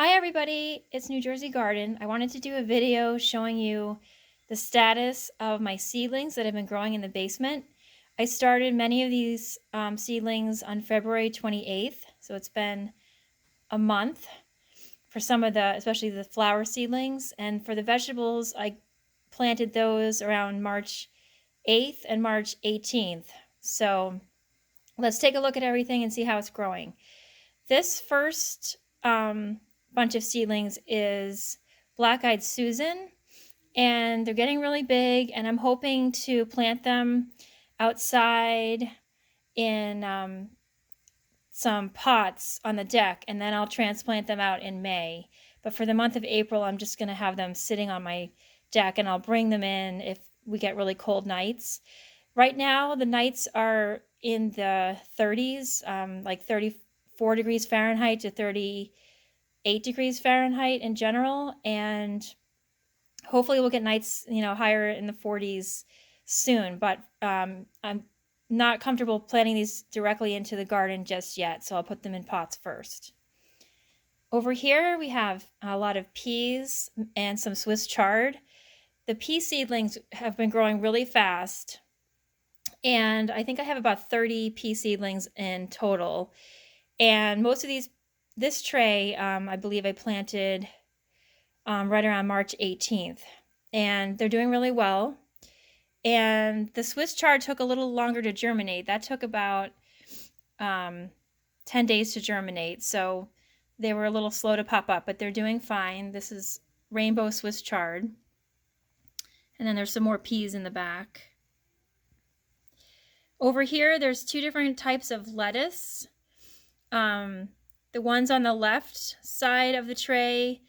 Hi everybody, it's New Jersey Garden. I wanted to do a video showing you the status of my seedlings that have been growing in the basement. I started many of these seedlings on February 28th, so it's been a month for some of the, especially the flower seedlings. And for the vegetables, I planted those around March 8th and March 18th. So let's take a look at everything and see how it's growing. This first bunch of seedlings is Black-Eyed Susan, and they're getting really big, and I'm hoping to plant them outside in some pots on the deck, and then I'll transplant them out in May. But for the month of April, I'm just going to have them sitting on my deck, and I'll bring them in if we get really cold nights. Right now, the nights are in the 30s, like 34 degrees Fahrenheit to 38 degrees Fahrenheit in general, and hopefully we'll get nights, higher in the 40s soon. But I'm not comfortable planting these directly into the garden just yet, so I'll put them in pots first. Over here we have a lot of peas and some Swiss chard. The pea seedlings have been growing really fast, and I think I have about 30 pea seedlings in total. And most of this tray, I believe I planted right around March 18th. And they're doing really well. And the Swiss chard took a little longer to germinate. That took about 10 days to germinate. So they were a little slow to pop up, but they're doing fine. This is rainbow Swiss chard. And then there's some more peas in the back. Over here, there's two different types of lettuce. The ones on the left side of the tray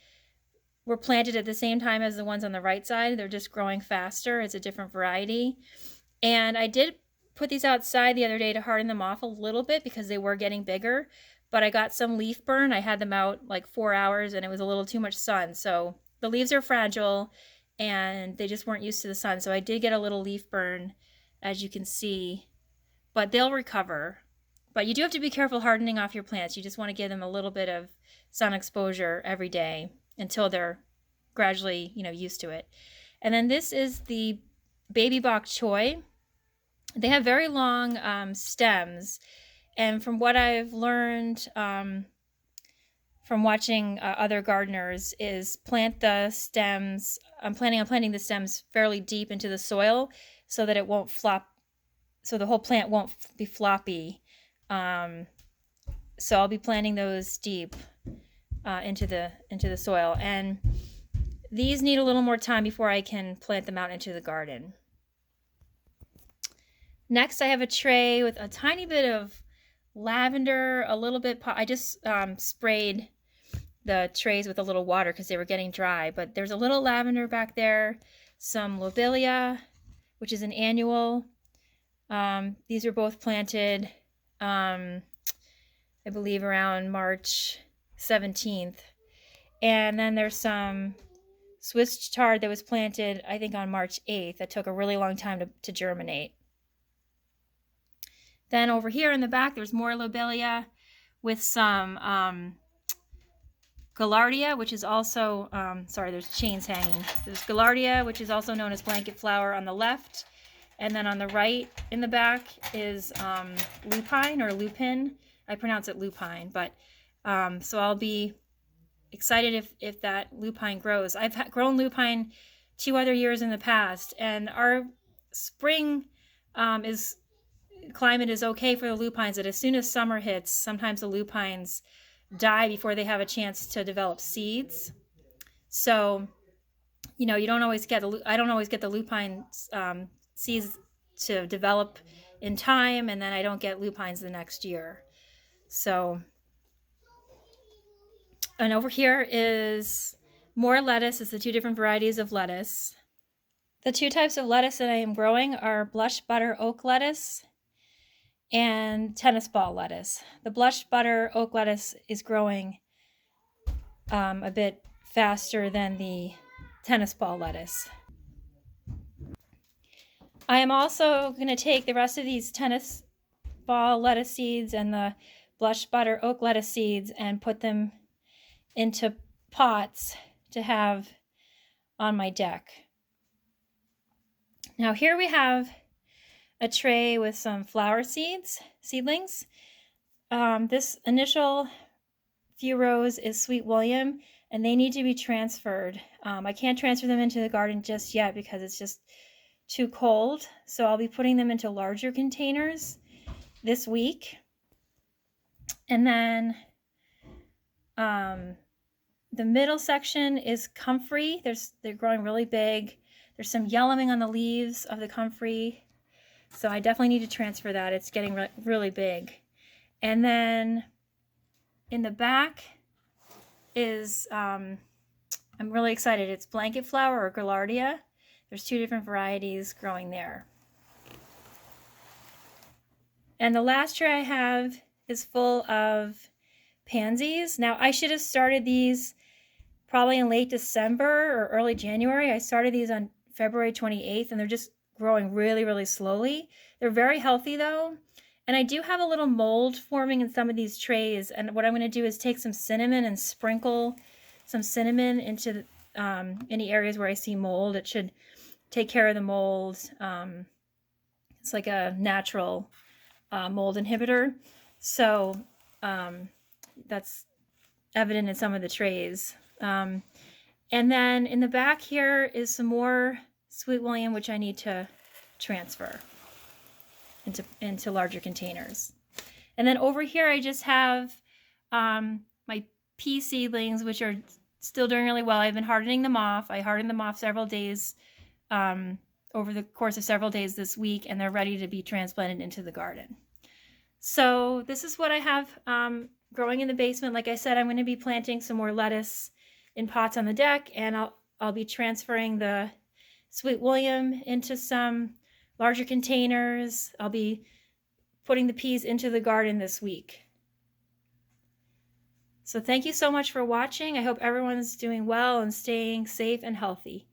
were planted at the same time as the ones on the right side. They're just growing faster. It's a different variety. And I did put these outside the other day to harden them off a little bit because they were getting bigger, but I got some leaf burn. I had them out like 4 hours and it was a little too much sun. So the leaves are fragile and they just weren't used to the sun. So I did get a little leaf burn, as you can see, but they'll recover. But you do have to be careful hardening off your plants. You just want to give them a little bit of sun exposure every day until they're gradually, used to it. And then this is the baby bok choy. They have very long stems. And from what I've learned from watching other gardeners is plant the stems. I'm planning on planting the stems fairly deep into the soil so that it won't flop, so the whole plant won't be floppy. So I'll be planting those deep into the soil, and these need a little more time before I can plant them out into the garden. Next, I have a tray with a tiny bit of lavender, a little bit. I just sprayed the trays with a little water because they were getting dry, but there's a little lavender back there, some lobelia, which is an annual. These are both planted I believe around March 17th. And then there's some Swiss chard that was planted, I think, on March 8th. That took a really long time to germinate. Then over here in the back, there's more lobelia with some gaillardia, which is also, sorry, there's chains hanging. There's gaillardia, which is also known as blanket flower on the left. And then on the right in the back is lupine or lupin. I pronounce it lupine, but so I'll be excited if that lupine grows. I've grown lupine 2 other years in the past, and our spring climate is okay for the lupines, but as soon as summer hits, sometimes the lupines die before they have a chance to develop seeds. So, you don't always get I don't always get the lupine seeds to develop in time, and then I don't get lupines the next year. So, and over here is more lettuce. It's the 2 different varieties of lettuce. The 2 types of lettuce that I am growing are blush butter oak lettuce and tennis ball lettuce. The blush butter oak lettuce is growing a bit faster than the tennis ball lettuce. I am also going to take the rest of these tennis ball lettuce seeds and the blush butter oak lettuce seeds and put them into pots to have on my deck. Now here we have a tray with some flower seedlings. This initial few rows is Sweet William, and they need to be transferred. I can't transfer them into the garden just yet because it's just too cold. So I'll be putting them into larger containers this week. And then the middle section is comfrey. They're growing really big. There's some yellowing on the leaves of the comfrey. So I definitely need to transfer that. It's getting really big. And then in the back is, I'm really excited. It's blanket flower or gaillardia. There's 2 different varieties growing there. And the last tray I have is full of pansies. Now I should have started these probably in late December or early January. I started these on February 28th, and they're just growing really, really slowly. They're very healthy though. And I do have a little mold forming in some of these trays. And what I'm going to do is take some cinnamon and sprinkle some cinnamon into any areas where I see mold. It should take care of the mold. It's like a natural mold inhibitor. So that's evident in some of the trays. And then in the back here is some more Sweet William, which I need to transfer into larger containers. And then over here I just have my pea seedlings, which are still doing really well. I've been hardening them off. I hardened them off several days over the course of several days this week, and they're ready to be transplanted into the garden. So this is what I have growing in the basement. Like I said, I'm going to be planting some more lettuce in pots on the deck, and I'll be transferring the Sweet William into some larger containers. I'll be putting the peas into the garden this week. So thank you so much for watching. I hope everyone's doing well and staying safe and healthy.